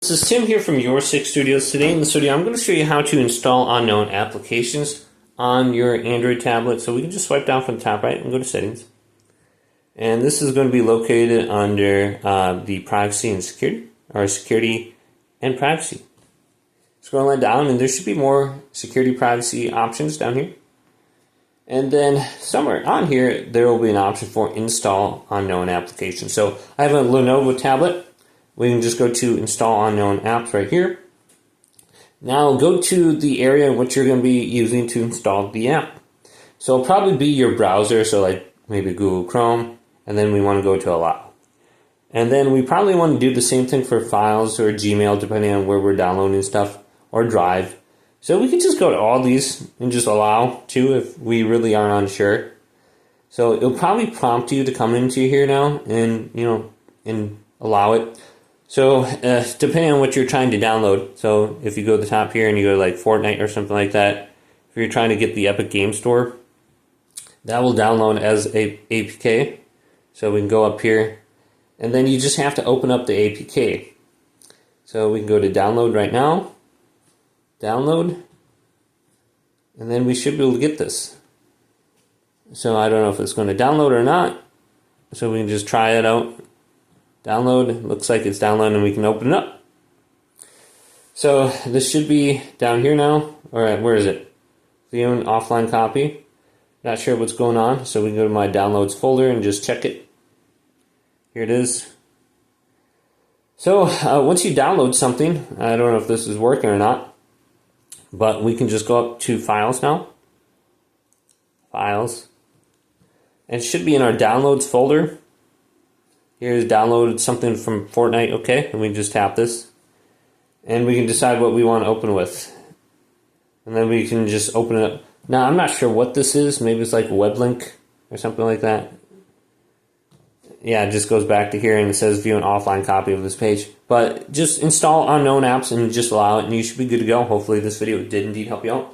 This is Tim here from Your Six Studios. Today in the studio, I'm going to show you how to install unknown applications on your Android tablet. So we can just swipe down from the top right and go to Settings. And this is going to be located under the Privacy and Security, or Security and Privacy. Scrolling down, and there should be more security privacy options down here. And then somewhere on here, there will be an option for Install Unknown Applications. So I have a Lenovo tablet. We can just go to Install Unknown Apps right here. Now go to the area in which you're going to be using to install the app. So it'll probably be your browser, so like maybe Google Chrome, and then we want to go to Allow. And then we probably want to do the same thing for files or Gmail, depending on where we're downloading stuff, or Drive. So we can just go to all these and just Allow too if we really are unsure. So it'll probably prompt you to come into here now and and allow it. So depending on what you're trying to download, so if you go to the top here and you go to like Fortnite or something like that, if you're trying to get the Epic Game Store, that will download as a APK. So we can go up here, and then you just have to open up the APK. So we can go to download right now, download, and then we should be able to get this. So I don't know if it's going to download or not, so we can just try it out. Download, looks like it's downloading, and we can open it up. So this should be down here now. Alright, where is it? View an offline copy. Not sure what's going on, so we can go to my downloads folder and just check it. Here it is. So once you download something, I don't know if this is working or not, but we can just go up to Files now. Files. And it should be in our downloads folder. Here's downloaded something from Fortnite, okay, and we just tap this. And we can decide what we want to open with. And then we can just open it up. Now, I'm not sure what this is. Maybe it's like a web link or something like that. Yeah, it just goes back to here and it says view an offline copy of this page. But just install unknown apps and just allow it, and you should be good to go. Hopefully this video did indeed help you out.